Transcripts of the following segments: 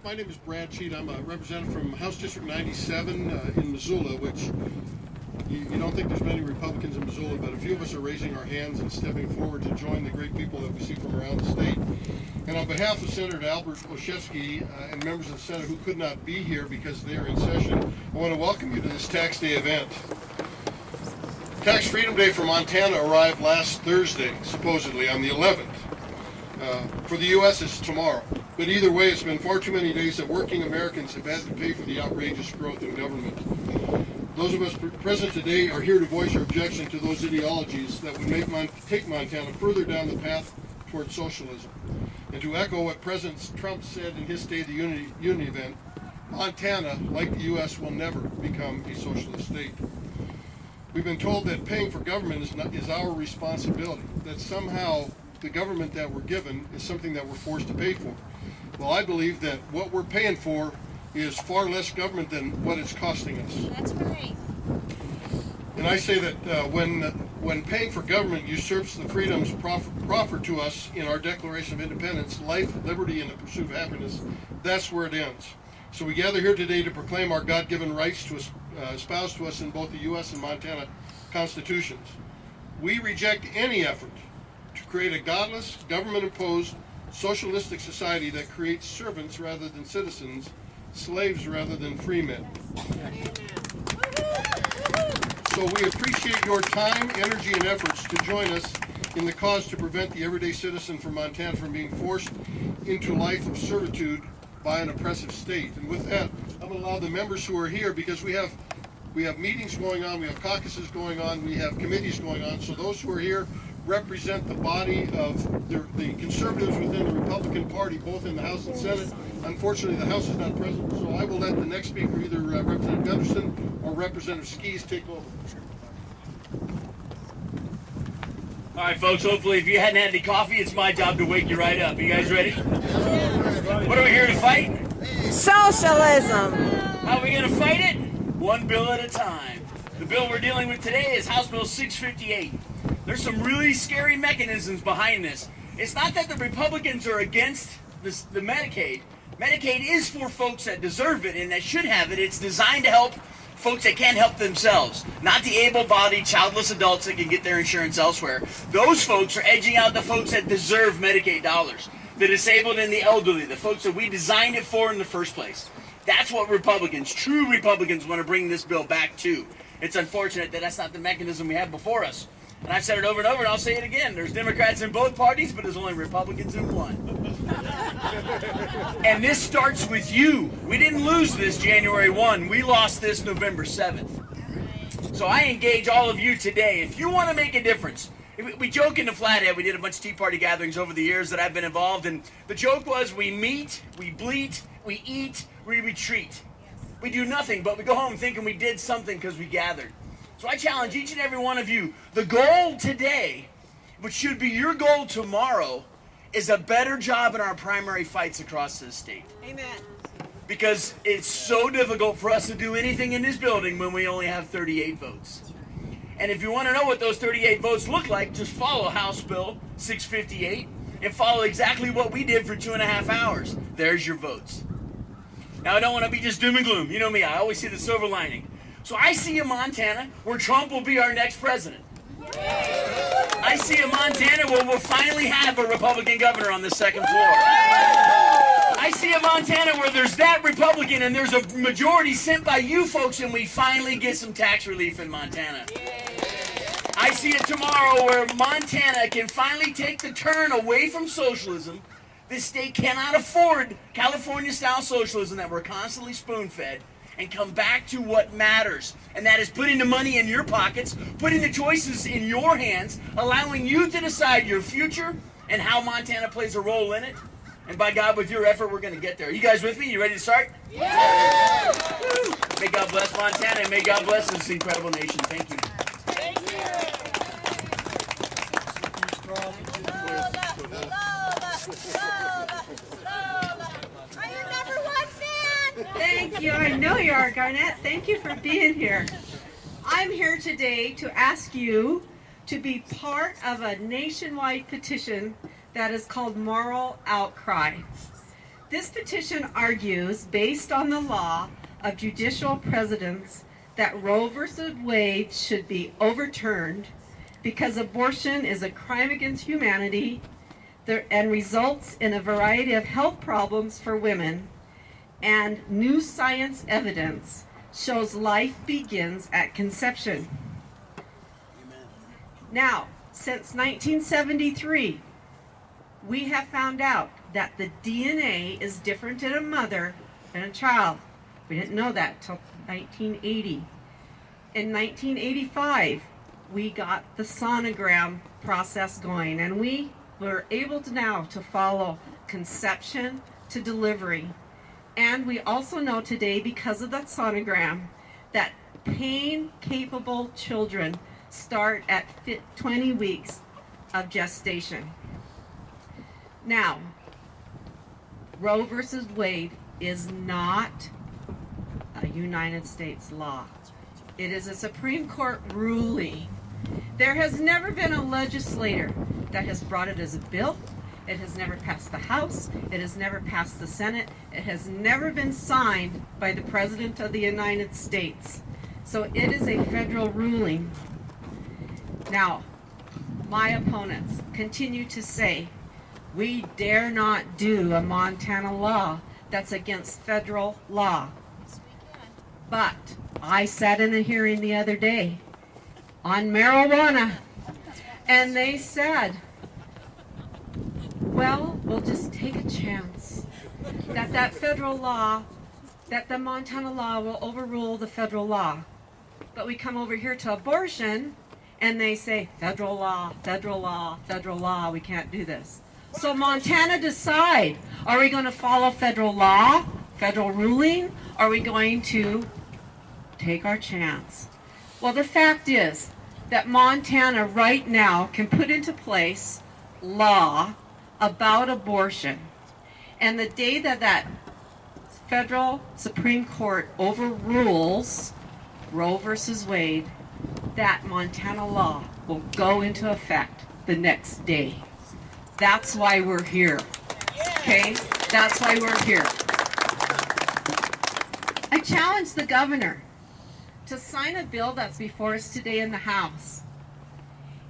My name is Brad Cheat. I'm a representative from House District 97 in Missoula, which you don't think there's many Republicans in Missoula, but a few of us are raising our hands and stepping forward to join the great people that we see from around the state. And on behalf of Senator Albert Olszewski and members of the Senate who could not be here because they are in session, I want to welcome you to this Tax Day event. Tax Freedom Day for Montana arrived last Thursday, supposedly on the 11th. For the U.S. it's tomorrow. But either way, it's been far too many days that working Americans have had to pay for the outrageous growth in government. Those of us present today are here to voice our objection to those ideologies that would take Montana further down the path toward socialism. And to echo what President Trump said in his State of the Union event, Montana, like the U.S., will never become a socialist state. We've been told that paying for government is our responsibility, that somehow the government that we're given is something that we're forced to pay for. Well, I believe that what we're paying for is far less government than what it's costing us. That's right. And I say that when paying for government usurps the freedoms proffered to us in our Declaration of Independence, life, liberty, and the pursuit of happiness, that's where it ends. So we gather here today to proclaim our God-given rights to espoused to us in both the U.S. and Montana constitutions. We reject any effort to create a godless, government-imposed, socialistic society that creates servants rather than citizens, slaves rather than free men. So we appreciate your time, energy, and efforts to join us in the cause to prevent the everyday citizen from Montana from being forced into a life of servitude by an oppressive state. And with that, I'm going to allow the members who are here, because we have meetings going on, we have caucuses going on, we have committees going on, so those who are here represent the body of the conservatives within the Republican Party, both in the House and Senate. Unfortunately, the House is not present, so I will let the next speaker, either Representative Gunderson or Representative Skis, take over. All right, folks, hopefully if you hadn't had any coffee, it's my job to wake you right up. You guys ready? What are we here to fight? Socialism. How are we going to fight it? One bill at a time. The bill we're dealing with today is House Bill 658. There's some really scary mechanisms behind this. It's not that the Republicans are against the Medicaid. Medicaid is for folks that deserve it and that should have it. It's designed to help folks that can't help themselves, not the able-bodied, childless adults that can get their insurance elsewhere. Those folks are edging out the folks that deserve Medicaid dollars, the disabled and the elderly, the folks that we designed it for in the first place. That's what Republicans, true Republicans, want to bring this bill back to. It's unfortunate that that's not the mechanism we have before us. And I've said it over and over, and I'll say it again. There's Democrats in both parties, but there's only Republicans in one. And this starts with you. We didn't lose this January 1. We lost this November 7th. So I engage all of you today. If you want to make a difference, we joke in the Flathead. We did a bunch of Tea Party gatherings over the years that I've been involved in. The joke was we meet, we bleat, we eat, we retreat. We do nothing, but we go home thinking we did something because we gathered. So I challenge each and every one of you, the goal today, which should be your goal tomorrow, is a better job in our primary fights across this state. Amen. Because it's so difficult for us to do anything in this building when we only have 38 votes. And if you want to know what those 38 votes look like, just follow House Bill 658 and follow exactly what we did for 2.5 hours. There's your votes. Now, I don't want to be just doom and gloom. You know me, I always see the silver lining. So I see a Montana where Trump will be our next president. I see a Montana where we'll finally have a Republican governor on the second floor. I see a Montana where there's that Republican and there's a majority sent by you folks and we finally get some tax relief in Montana. I see it tomorrow where Montana can finally take the turn away from socialism. This state cannot afford California-style socialism that we're constantly spoon-fed, and come back to what matters. And that is putting the money in your pockets, putting the choices in your hands, allowing you to decide your future and how Montana plays a role in it. And by God, with your effort, we're going to get there. You guys with me? You ready to start? Yeah! May God bless Montana, and may God bless this incredible nation. Thank you. Thank you. Are you number one fan? Thank you. I know you are, Garnett. Thank you for being here. I'm here today to ask you to be part of a nationwide petition that is called Moral Outcry. This petition argues, based on the law of judicial precedents, that Roe v. Wade should be overturned because abortion is a crime against humanity and results in a variety of health problems for women, and new science evidence shows life begins at conception. Now, since 1973, we have found out that the DNA is different in a mother than a child. We didn't know that until 1980. In 1985, we got the sonogram process going, and we were able to now to follow conception to delivery. And we also know today, because of that sonogram, that pain-capable children start at 20 weeks of gestation. Now, Roe versus Wade is not a United States law. It is a Supreme Court ruling. There has never been a legislator that has brought it as a bill. It has never passed the House. It has never passed the Senate. It has never been signed by the President of the United States. So it is a federal ruling. Now, my opponents continue to say, we dare not do a Montana law that's against federal law. But I sat in a hearing the other day on marijuana, and they said, well, we'll just take a chance that federal law, that the Montana law will overrule the federal law. But we come over here to abortion, and they say, federal law, federal law, federal law, we can't do this. So Montana, decide, are we going to follow federal law, federal ruling, or are we going to take our chance? Well, the fact is that Montana right now can put into place law about abortion. And the day that that federal Supreme Court overrules Roe versus Wade, that Montana law will go into effect the next day. That's why we're here. Okay? That's why we're here. I challenge the governor to sign a bill that's before us today in the House.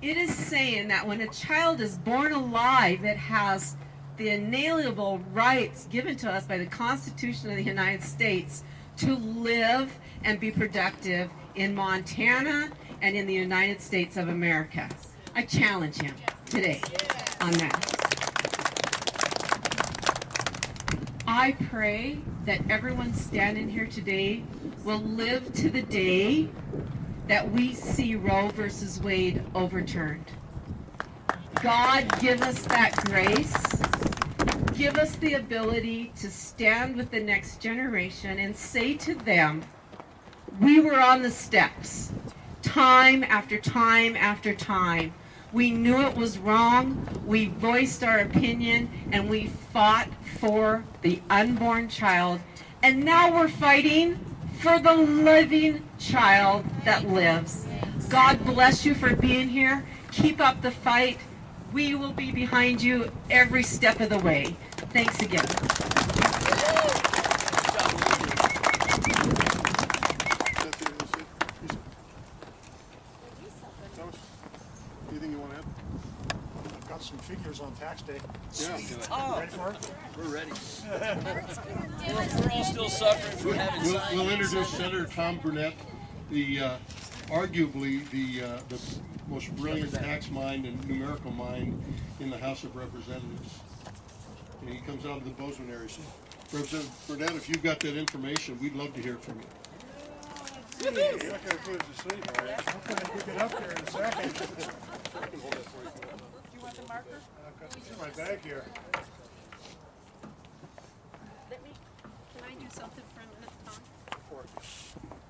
It is saying that when a child is born alive, it has the inalienable rights given to us by the Constitution of the United States to live and be productive in Montana and in the United States of America. I challenge him today on that. I pray that everyone standing here today will live to the day that we see Roe versus Wade overturned. God, give us that grace. Give us the ability to stand with the next generation and say to them, we were on the steps time after time after time. We knew it was wrong, we voiced our opinion, and we fought for the unborn child. And now we're fighting for the living child that lives. God bless you for being here. Keep up the fight. We will be behind you every step of the way. Thanks again. Anything you want to add? I've got some figures on tax day. Yeah. Ready for it? We're ready. We're all still suffering from having signs. We'll introduce Senator Tom Burnett, the arguably the most brilliant tax mind and numerical mind in the House of Representatives. And he comes out of the Bozeman area. So, Representative Burnett, if you've got that information, we'd love to hear it from you. You're not going to put us to sleep, all right? I'm going to get up there in a second. I can hold that for you. Do you want the marker? I've got this in my bag here. Can I do something for a minute, Tom?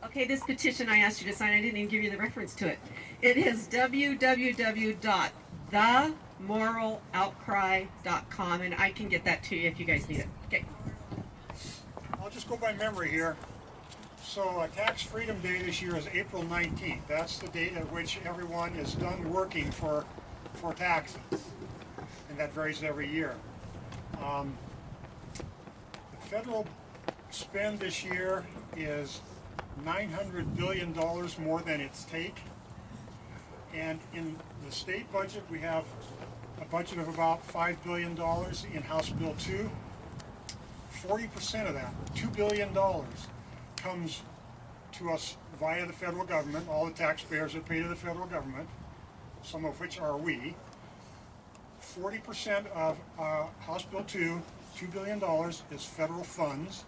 Okay, this petition I asked you to sign, I didn't even give you the reference to it. It is www.themoraloutcry.com, and I can get that to you if you guys need it. Okay. I'll just go by memory here. So Tax Freedom Day this year is April 19th. That's the date at which everyone is done working for taxes. And that varies every year. federal spend this year is $900 billion more than its take. And in the state budget, we have a budget of about $5 billion in House Bill 2. 40% of that, $2 billion, comes to us via the federal government, all the taxpayers that pay to the federal government, some of which are we. 40% of House Bill 2, $2 billion, is federal funds.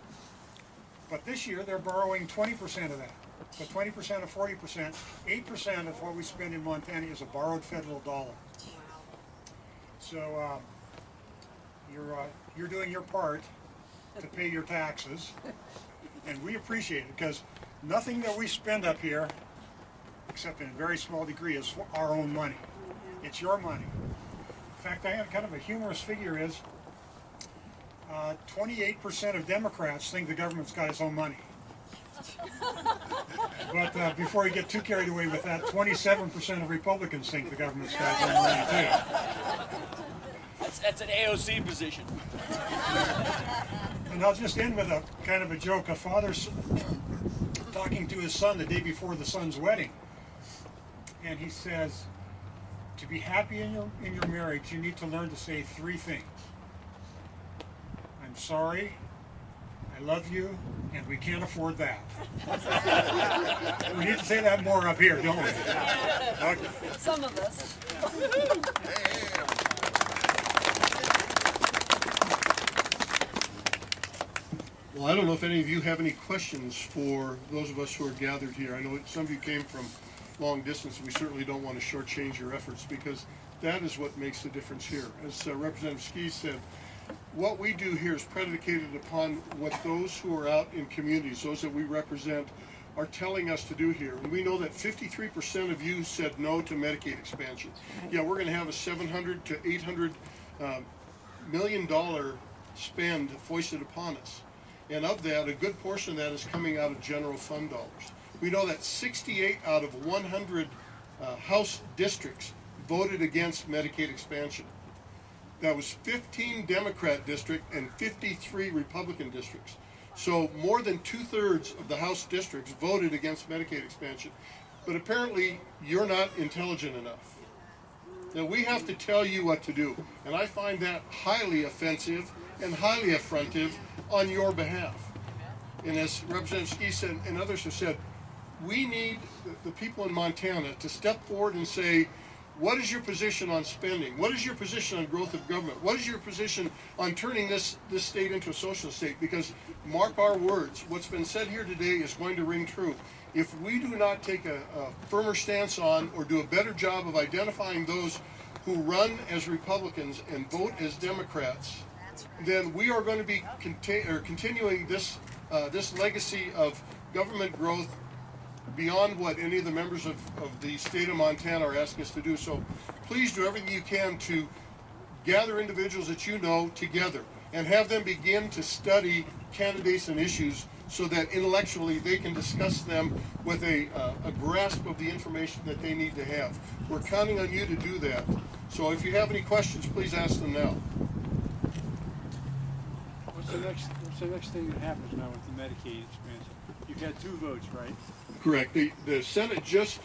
But this year they're borrowing 20% of that. So 20% of 40%, 8% of what we spend in Montana is a borrowed federal dollar. So you're doing your part to pay your taxes, and we appreciate it, because nothing that we spend up here, except in a very small degree, is for our own money. It's your money. In fact, I have kind of a humorous figure is 28% of Democrats think the government's got its own money. But before you get too carried away with that, 27% of Republicans think the government's got its own money too. That's an AOC position. And I'll just end with a kind of a joke. A father's talking to his son the day before the son's wedding, and he says, to be happy in your marriage, you need to learn to say 3 things. I'm sorry, I love you, and we can't afford that. We need to say that more up here, don't we? Okay. Some of us. Well, I don't know if any of you have any questions for those of us who are gathered here. I know some of you came from long distance, and we certainly don't want to shortchange your efforts, because that is what makes the difference here. As Representative Ski said, what we do here is predicated upon what those who are out in communities, those that we represent, are telling us to do here. And we know that 53% of you said no to Medicaid expansion. Yeah, we're going to have a $700 to $800 million spend foisted upon us. And of that, a good portion of that is coming out of general fund dollars. We know that 68 out of 100 House districts voted against Medicaid expansion. That was 15 Democrat districts and 53 Republican districts. So more than 2/3 of the House districts voted against Medicaid expansion. But apparently you're not intelligent enough. Now we have to tell you what to do. And I find that highly offensive and highly affrontive on your behalf. And as Representative Ski said, and others have said, we need the people in Montana to step forward and say, what is your position on spending? What is your position on growth of government? What is your position on turning this state into a socialist state? Because mark our words, what's been said here today is going to ring true. If we do not take a firmer stance on or do a better job of identifying those who run as Republicans and vote as Democrats, then we are going to be continuing this legacy of government growth beyond what any of the members of the state of Montana are asking us to do. So please do everything you can to gather individuals that you know together and have them begin to study candidates and issues so that intellectually they can discuss them with a grasp of the information that they need to have. We're counting on you to do that. So if you have any questions, please ask them now. What's the next thing that happens now with the Medicaid expansion? You've had 2 votes, right? Correct. The Senate just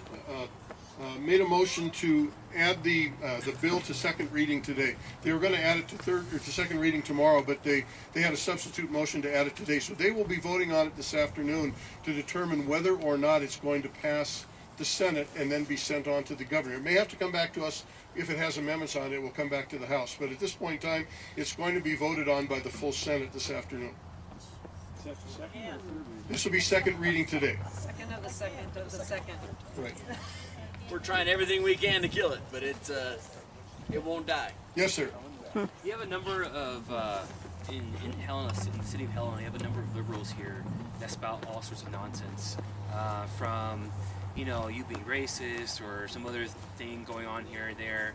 made a motion to add the bill to second reading today. They were going to add it to second reading tomorrow, but they had a substitute motion to add it today. So they will be voting on it this afternoon to determine whether or not it's going to pass the Senate and then be sent on to the governor. It may have to come back to us. If it has amendments on it, it will come back to the House. But at this point in time, it's going to be voted on by the full Senate this afternoon. Is that the second or third reading? This will be second reading today. Second of the second of the second. Right. We're trying everything we can to kill it, but it won't die. Yes, sir. You have a number of in Helena, in the city of Helena, you have a number of liberals here that spout all sorts of nonsense, from you being racist or some other thing going on here or there.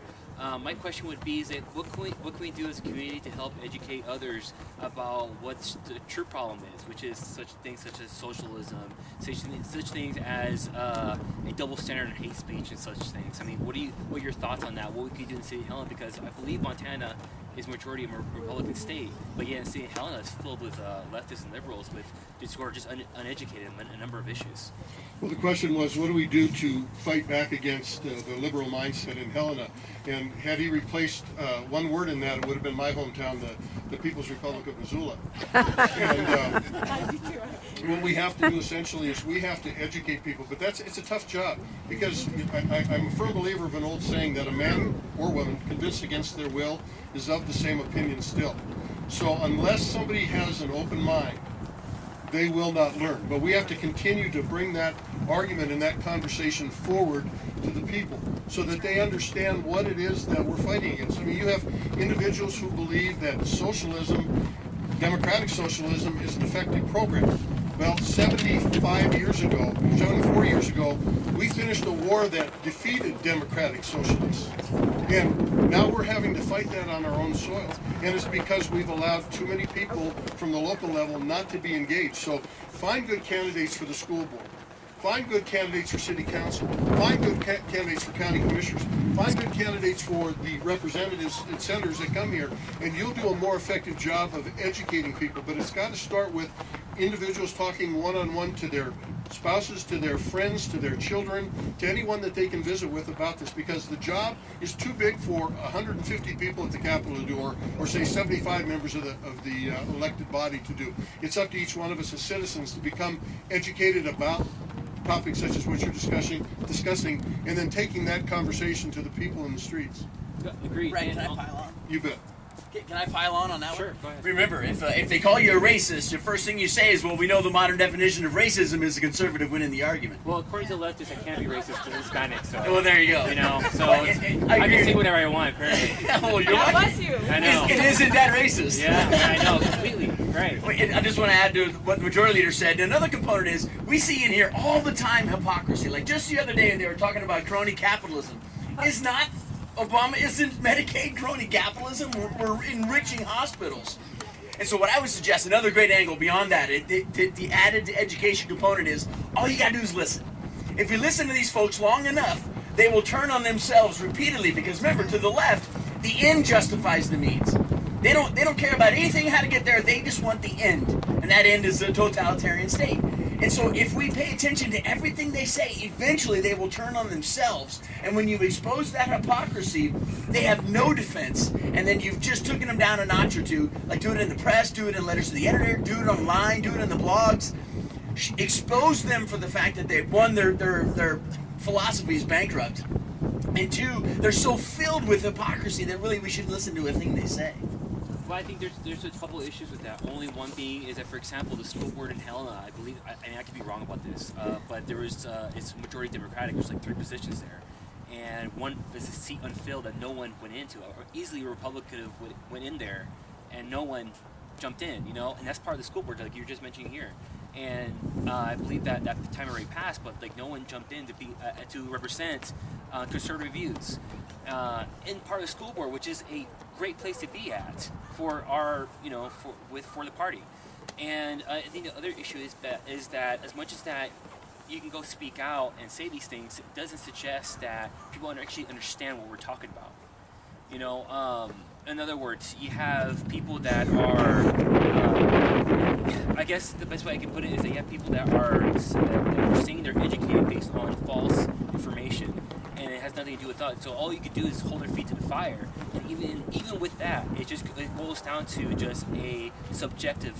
My question would be: is that what can we do as a community to help educate others about what the true problem is, which is such things such as socialism, such things as a double standard in hate speech and such things. I mean, what are your thoughts on that? What we could do in the city of Helena? Because I believe Montana is majority Republican state, but yet in the city of Helena is filled with leftists and liberals who are just uneducated in a number of issues. Well, the question was, what do we do to fight back against the liberal mindset in Helena? And had he replaced one word in that, it would have been my hometown, the People's Republic of Missoula. And what we have to do essentially is we have to educate people, but it's a tough job, because I'm a firm believer of an old saying that a man or woman convinced against their will is of the same opinion still. So unless somebody has an open mind, they will not learn. But we have to continue to bring that argument and that conversation forward to the people so that they understand what it is that we're fighting against. I mean, you have individuals who believe that socialism, democratic socialism, is an effective program. Well, 74 years ago, we finished a war that defeated democratic socialists. And now we're having to fight that on our own soil. And it's because we've allowed too many people from the local level not to be engaged. So find good candidates for the school board. Find good candidates for city council. Find good candidates for county commissioners. Find good candidates for the representatives and senators that come here, and you'll do a more effective job of educating people. But it's got to start with individuals talking one-on-one to their spouses, to their friends, to their children, to anyone that they can visit with about this, because the job is too big for 150 people at the Capitol to do, or say 75 members of the elected body to do. It's up to each one of us as citizens to become educated about topics such as what you're discussing, and then taking that conversation to the people in the streets. Agreed. Brett, can I pile on? You bet. Can I pile on that Sure, one? go ahead. Remember, if they call you a racist, the first thing you say is, well, we know the modern definition of racism is a conservative winning the argument. Well, according to leftists, I can't be racist to Hispanics, so Well, there you go. you know, so Well, it's, I I agree. can say whatever I want, apparently. Well, you're God lucky. bless you. I know. It isn't that racist. Yeah, I know, completely. Right. I just want to add to what the majority leader said. Another component is we see in here all the time hypocrisy. Like just the other day, they were talking about crony capitalism. Is not Obama? Isn't Medicaid crony capitalism? We're enriching hospitals. And so what I would suggest, another great angle beyond that, the added education component is all you got to do is listen. If you listen to these folks long enough, they will turn on themselves repeatedly, because remember, to the left, the end justifies the means. They don't care about anything how to get there. They just want the end, and that end is a totalitarian state. And so if we pay attention to everything they say, eventually they will turn on themselves. And when you expose that hypocrisy, they have no defense. And then you've just taken them down a notch or two. Like do it in the press, do it in letters to the editor, do it online, do it in the blogs. Expose them for the fact that they, one, their philosophy is bankrupt. And two, they're so filled with hypocrisy that really we should listen to a thing they say. Well, I think there's a couple of issues with that. Only one being is that, for example, the school board in Helena, I believe, I could be wrong about this, but there was, it's majority Democratic. There's like 3 positions there, and one is a seat unfilled that no one went into. Or easily a Republican could have went in there, and no one jumped in. You know, and that's part of the school board, like you were just mentioning here. And I believe that the time already passed, but like no one jumped in to be to represent conservative views in part of the school board, which is a great place to be at for our, you know, for the party. And I think the other issue is that as much as that you can go speak out and say these things, it doesn't suggest that people actually understand what we're talking about. You know, in other words, you have people that are. I guess the best way I can put it is that you have people that are saying they're educated based on false information, and it has nothing to do with thought. So all you could do is hold their feet to the fire, and even with that, it boils down to just a subjective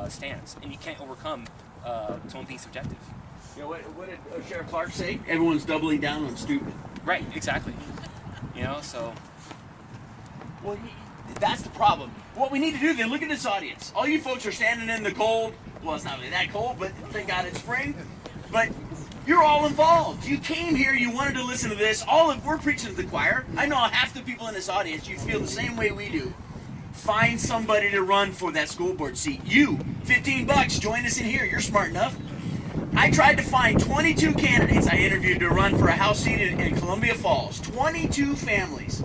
stance, and you can't overcome someone being subjective. You know what did Sheriff Clark say? Everyone's doubling down on stupid. Right, exactly. You know, so. Well, that's the problem. What we need to do then, look at this audience. All you folks are standing in the cold. Well, it's not really that cold, but thank God it's spring. But you're all involved. You came here, you wanted to listen to this. We're preaching to the choir. I know half the people in this audience, you feel the same way we do. Find somebody to run for that school board seat. You, $15, join us in here. You're smart enough. I tried to find 22 candidates I interviewed to run for a House seat in Columbia Falls. 22 families.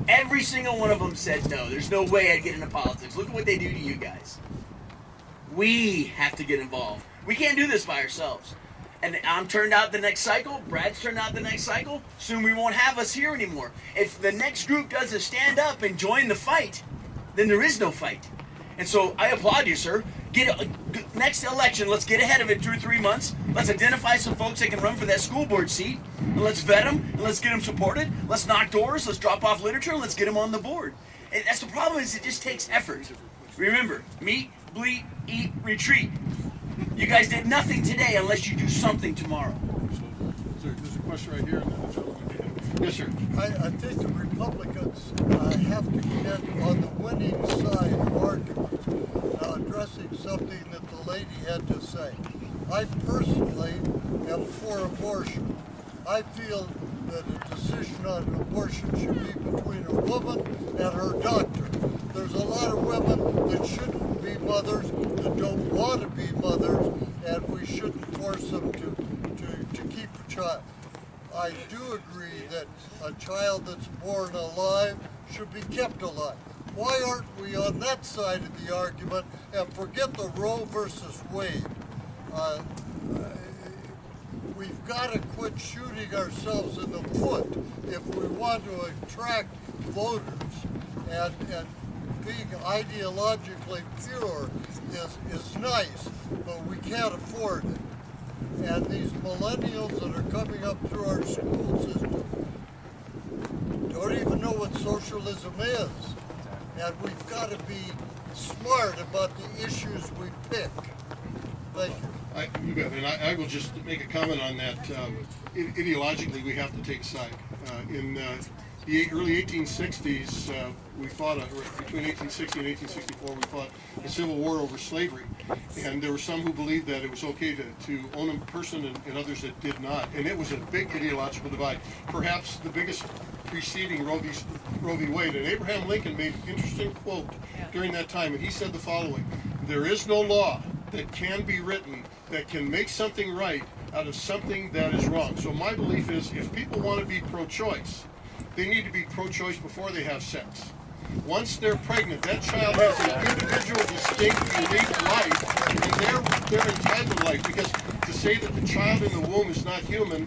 Every single one of them said no. There's no way I'd get into politics. Look at what they do to you guys. We have to get involved. We can't do this by ourselves. And I'm turned out the next cycle. Brad's turned out the next cycle. Soon we won't have us here anymore. If the next group doesn't stand up and join the fight, then there is no fight. And so I applaud you, sir. Next election, let's get ahead of it 2 or 3 months. Let's identify some folks that can run for that school board seat, and let's vet them, and let's get them supported. Let's knock doors, let's drop off literature, and let's get them on the board. And that's the problem, is it just takes effort. Remember, meet, bleat, eat, retreat. You guys did nothing today unless you do something tomorrow. There's a question right here, and then the gentleman behind. Yes, sir. I think the Republicans have to get on the winning side of argument, addressing something that the lady had to say. I personally am for abortion. I feel that a decision on abortion should be between a woman and her doctor. There's a lot of women that shouldn't be mothers, that don't want to be mothers, and we shouldn't force them to keep a child. I do agree that a child that's born alive should be kept alive. Why aren't we on that side of the argument and forget the Roe versus Wade? We've got to quit shooting ourselves in the foot if we want to attract voters. And being ideologically pure is nice, but we can't afford it. And these millennials that are coming up through our school system don't even know what socialism is. And we've got to be smart about the issues we pick. Thank you. You bet, and I will just make a comment on that. Ideologically, we have to take side. In the early 1860s, we fought, between 1860 and 1864, we fought a civil war over slavery. And there were some who believed that it was okay to own a person and others that did not. And it was a big ideological divide. Perhaps the biggest preceding Roe v. Wade. And Abraham Lincoln made an interesting quote during that time, and he said the following: "There is no law that can be written that can make something right out of something that is wrong." So my belief is, if people want to be pro-choice, they need to be pro-choice before they have sex. Once they're pregnant, that child has an individual, distinct, unique life, and they're entitled to life. Because to say that the child in the womb is not human,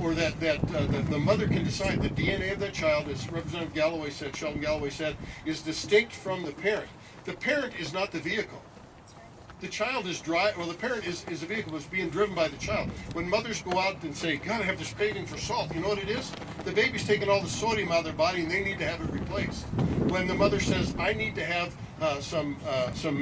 or that the mother can decide the DNA of that child, as Representative Galloway said, Sheldon Galloway said, is distinct from the parent. The parent is not the vehicle. The child is the parent is a vehicle that's being driven by the child. When mothers go out and say, "God, I have this craving for salt," you know what it is? The baby's taking all the sodium out of their body and they need to have it replaced. When the mother says, "I need to have some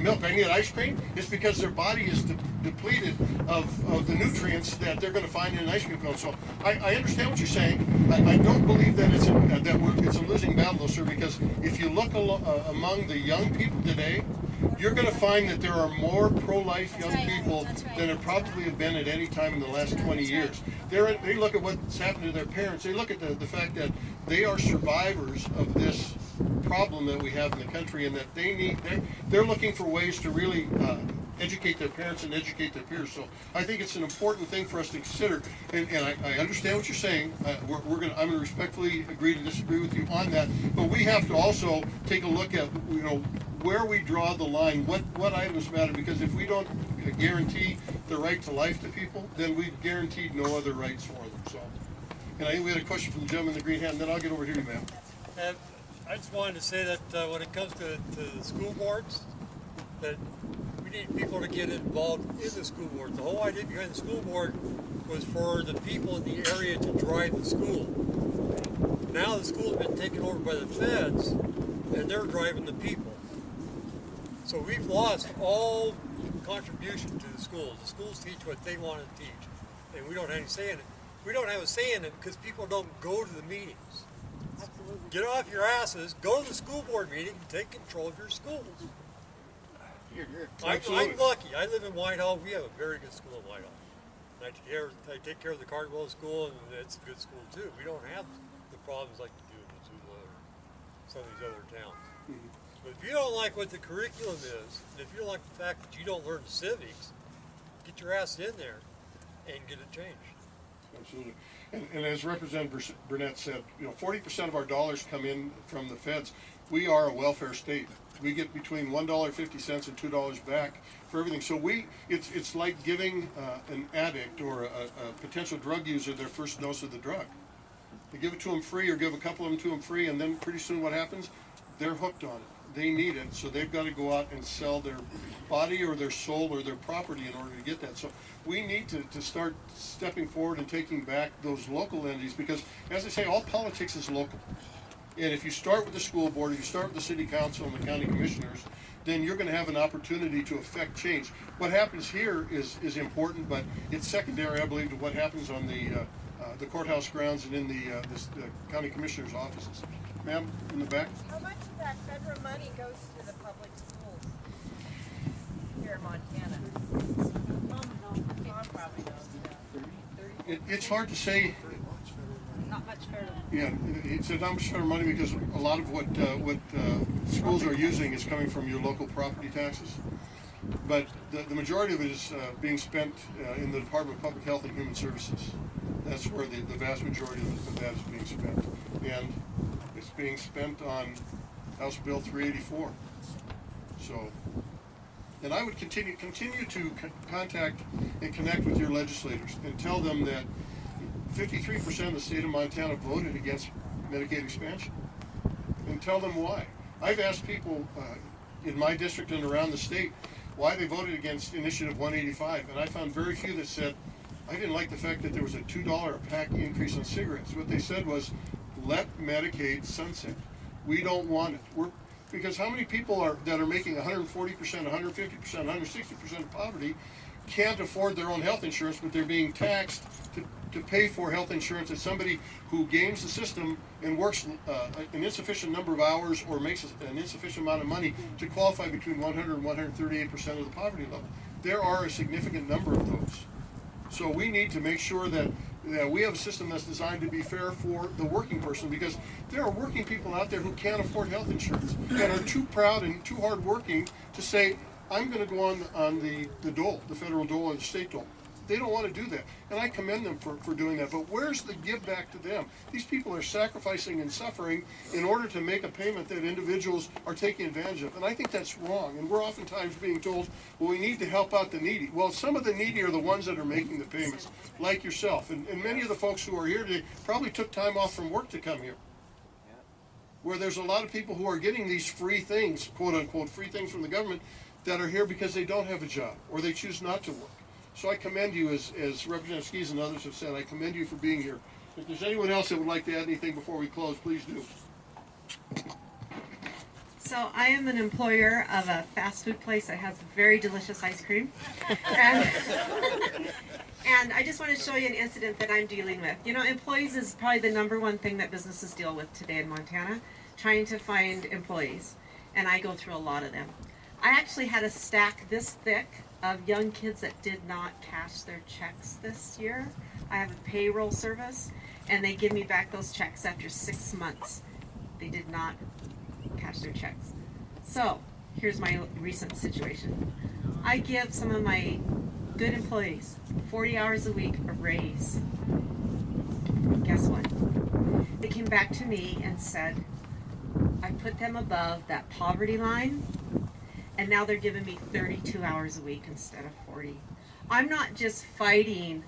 milk, I need ice cream," it's because their body is depleted of the nutrients that they're going to find in an ice cream cone. So I understand what you're saying. I don't believe that it's a losing battle, though, sir, because if you look among the young people today, you're going to find that there are more pro-life young people than there probably have been at any time in the last 20 years. They look at what's happened to their parents. They look at the fact that they are survivors of this problem that we have in the country, and that they're looking for ways to really educate their parents and educate their peers. So I think it's an important thing for us to consider, and I understand what you're saying. I'm going to respectfully agree to disagree with you on that, but we have to also take a look at where we draw the line, what items matter, because if we don't guarantee the right to life to people, then we've guaranteed no other rights for them. So, and I think we had a question from the gentleman in the green hat, and then I'll get over to you, ma'am. And I just wanted to say that when it comes to the school boards, that we need people to get involved in the school board. The whole idea behind the school board was for the people in the area to drive the school. Now the school's been taken over by the feds, and they're driving the people. So we've lost all contribution to the schools. The schools teach what they want to teach, and we don't have any say in it. We don't have a say in it because people don't go to the meetings. Absolutely. Get off your asses, go to the school board meeting, and take control of your schools. I'm lucky. I live in Whitehall. We have a very good school in Whitehall. And I take care of the Cardwell School, and it's a good school too. We don't have the problems like we do in Missoula or some of these other towns. Mm-hmm. But if you don't like what the curriculum is, and if you don't like the fact that you don't learn civics, get your ass in there and get it changed. Absolutely. And as Representative Burnett said, 40% of our dollars come in from the feds. We are a welfare state. We get between $1.50 and $2 back for everything. So it's like giving an addict or a potential drug user their first dose of the drug. They give it to them free, or give a couple of them to them free, and then pretty soon what happens? They're hooked on it. they need it, so they've got to go out and sell their body or their soul or their property in order to get that. So we need to start stepping forward and taking back those local entities, because, as I say, all politics is local. And if you start with the school board, if you start with the city council and the county commissioners, then you're going to have an opportunity to affect change. What happens here is important, but it's secondary, I believe, to what happens on the courthouse grounds and in the county commissioners' offices. Ma'am, in the back. How much of that federal money goes to the public schools here in Montana? Tom probably knows. It's hard to say. Not much federal. Yeah, it's not much federal money, because a lot of what schools are using is coming from your local property taxes. But the majority of it is being spent in the Department of Public Health and Human Services. That's where the vast majority of that is being spent. And it's being spent on House Bill 384. So, and I would continue to contact and connect with your legislators and tell them that 53% of the state of Montana voted against Medicaid expansion, and tell them why. I've asked people in my district and around the state why they voted against Initiative 185, and I found very few that said, I didn't like the fact that there was a $2 a pack increase on cigarettes. What they said was, let Medicaid sunset. We don't want it. Because how many people that are making 140%, 150%, 160% of poverty can't afford their own health insurance, but they're being taxed to pay for health insurance as somebody who games the system and works an insufficient number of hours or makes an insufficient amount of money to qualify between 100 and 138% of the poverty level. There are a significant number of those. So we need to make sure that we have a system that's designed to be fair for the working person, because there are working people out there who can't afford health insurance and are too proud and too hardworking to say, I'm going to go on the dole, the federal dole or the state dole. They don't want to do that, and I commend them for doing that. But where's the give back to them? These people are sacrificing and suffering in order to make a payment that individuals are taking advantage of, and I think that's wrong. And we're oftentimes being told, well, we need to help out the needy. Well, some of the needy are the ones that are making the payments, like yourself. And many of the folks who are here today probably took time off from work to come here, where there's a lot of people who are getting these free things, quote unquote, free things from the government, that are here because they don't have a job or they choose not to work. So I commend you, as Representative Skis and others have said, I commend you for being here. If there's anyone else that would like to add anything before we close, please do. So I am an employer of a fast food place that has very delicious ice cream. And I just want to show you an incident that I'm dealing with. You know, employees is probably the #1 thing that businesses deal with today in Montana, trying to find employees. And I go through a lot of them. I actually had a stack this thick of young kids that did not cash their checks this year. I have a payroll service, and they give me back those checks after 6 months. They did not cash their checks. So here's my recent situation. I give some of my good employees 40 hours a week a raise. Guess what? They came back to me and said, I put them above that poverty line, and now they're giving me 32 hours a week instead of 40. I'm not just fighting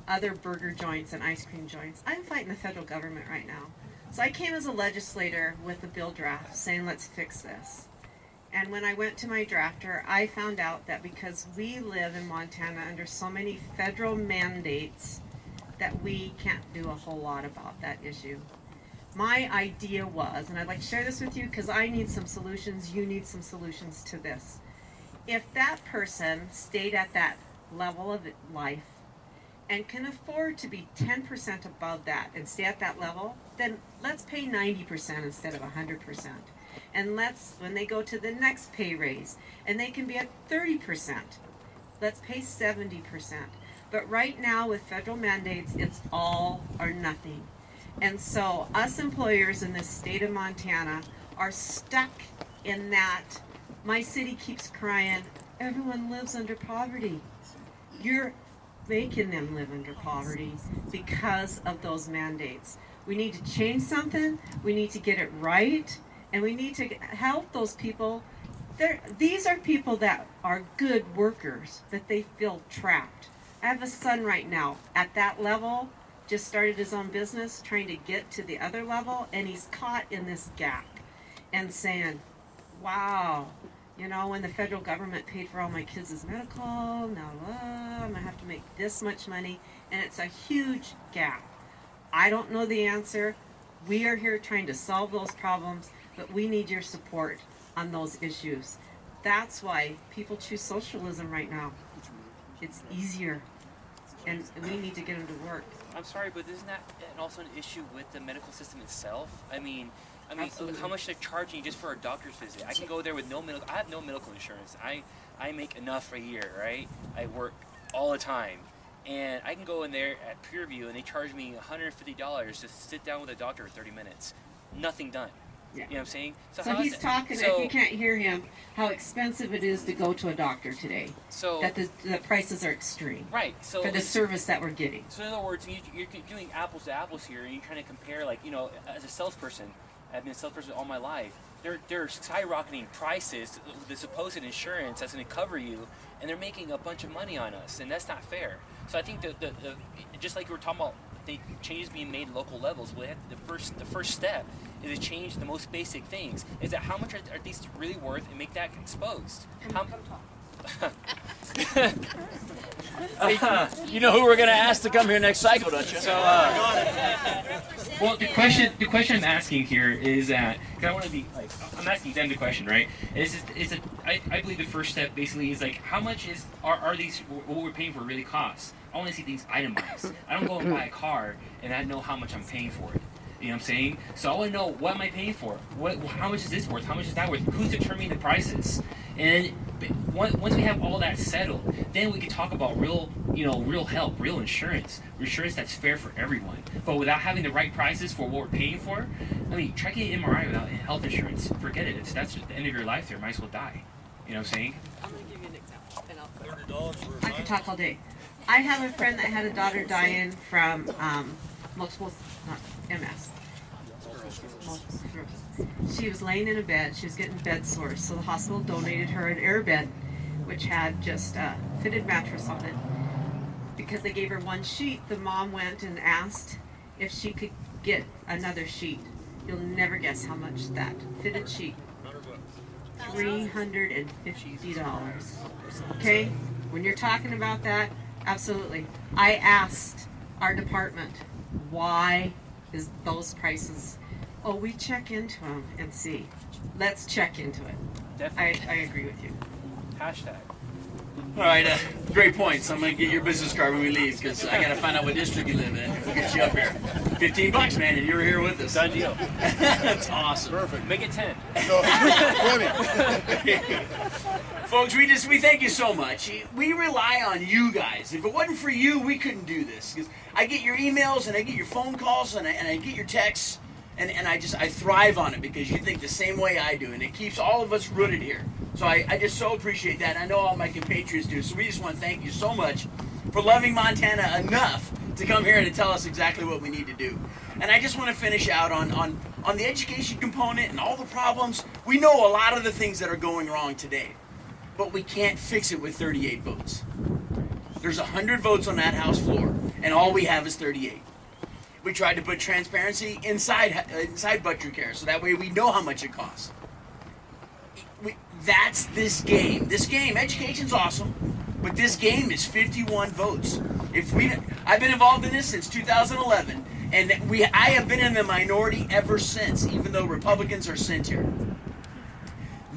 other burger joints and ice cream joints. I'm fighting the federal government right now. So I came as a legislator with a bill draft saying, let's fix this. And when I went to my drafter, I found out that because we live in Montana under so many federal mandates that we can't do a whole lot about that issue. My idea was, and I'd like to share this with you because I need some solutions, you need some solutions to this. If that person stayed at that level of life and can afford to be 10% above that and stay at that level, then let's pay 90% instead of 100%. And when they go to the next pay raise and they can be at 30%, let's pay 70%. But right now with federal mandates, it's all or nothing. And so us employers in the state of Montana are stuck in that. My city keeps crying, everyone lives under poverty. You're making them live under poverty because of those mandates. We need to change something, we need to get it right, and we need to help those people. These are people that are good workers, but they feel trapped. I have a son right now at that level, just started his own business, trying to get to the other level, and he's caught in this gap. and saying, wow, you know, when the federal government paid for all my kids' medical, now I'm gonna have to make this much money, and it's a huge gap. I don't know the answer. We are here trying to solve those problems, but we need your support on those issues. That's why people choose socialism right now. It's easier, and we need to get them to work. I'm sorry, but isn't that also an issue with the medical system itself? I mean, Absolutely. how much they're charging you just for a doctor's visit? I can go there with I have no medical insurance. I make enough a year, right? I work all the time. And I can go in there at peer review and they charge me $150 to sit down with a doctor for 30 minutes. Nothing done. Yeah. You know what I'm saying? So how he's is talking, if you can't hear him, how expensive it is to go to a doctor today. So that the prices are extreme. Right. So for the service that we're getting. So in other words, you're doing apples to apples here, and you're trying to compare, like, you know, as a salesperson, I've been a salesperson all my life. They're skyrocketing prices, the supposed insurance that's going to cover you, and they're making a bunch of money on us, and that's not fair. So I think the just like we were talking about, the changes being made at local levels. Well, the first step is to change the most basic things. Is that how much are these really worth, and make that exposed? Come talk. You know who we're going to ask to come here next cycle, don't you? So, well, the question I'm asking here is that, because I want to be like, I'm asking them the question, right? I believe the first step basically is like, how much are these, what we're paying for really costs? I want to see things itemized. I don't go and buy a car and I know how much I'm paying for it. You know what I'm saying? So I want to know, what am I paying for? How much is this worth? How much is that worth? Who's determining the prices? And once we have all that settled, then we can talk about real help, real insurance that's fair for everyone. But without having the right prices for what we're paying for, I mean, try getting an MRI without health insurance. Forget it. That's the end of your life there. Might as well die. You know what I'm saying? I'm going to give you an example. And I'll $30 for I could talk all day. I have a friend that had a daughter dying from multiple, not MS. Multiple sclerosis. She was laying in a bed. She was getting bed sores, so the hospital donated her an air bed, which had just a fitted mattress on it. Because they gave her one sheet, the mom went and asked if she could get another sheet. You'll never guess how much that fitted sheet. $350. Okay? When you're talking about that, absolutely. I asked our department, why is those prices? Oh, we check into them and see. Let's check into it. Definitely. I agree with you. Hashtag. All right, great points. I'm going to get your business card when we leave, because I got to find out what district you live in. We'll get you up here. $15, man, and you're here with us. Done deal. That's awesome. Perfect. Make it 10. So, 20. Folks, we thank you so much. We rely on you guys. If it wasn't for you, we couldn't do this. Because I get your emails and I get your phone calls and I get your texts, and I thrive on it because you think the same way I do, and it keeps all of us rooted here. So I just so appreciate that. I know all my compatriots do. So we just want to thank you so much for loving Montana enough to come here and to tell us exactly what we need to do. And I just want to finish out on the education component and all the problems. We know a lot of the things that are going wrong today, but we can't fix it with 38 votes. There's 100 votes on that House floor, and all we have is 38. We tried to put transparency inside Butcher Care, so that way we know how much it costs. That's this game. This game, education's awesome, but this game is 51 votes. I've been involved in this since 2011, and I have been in the minority ever since, even though Republicans are sent here.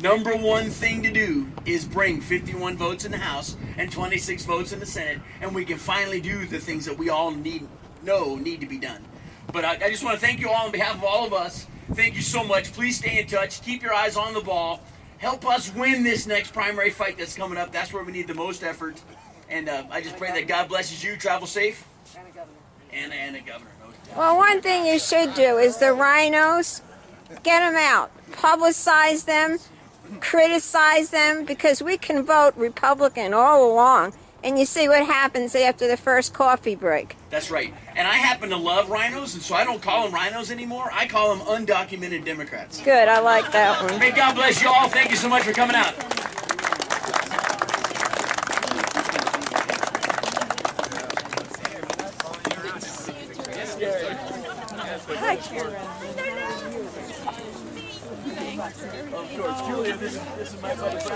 Number one thing to do is bring 51 votes in the House and 26 votes in the Senate, and we can finally do the things that we all need to be done. But I just want to thank you all on behalf of all of us. Thank you so much. Please stay in touch. Keep your eyes on the ball. Help us win this next primary fight that's coming up. That's where we need the most effort. And I just pray that God blesses you. Travel safe. And a governor. And a governor. No doubt. Well, one thing you should do is the rhinos, get them out, publicize them, criticize them, because we can vote Republican all along, and you see what happens after the first coffee break. That's right. And I happen to love rhinos, and so I don't call them rhinos anymore. I call them undocumented Democrats. Good, I like that one. May God bless you all. Thank you so much for coming out. Hi, Karen. Of course, Julia, this is my buddy.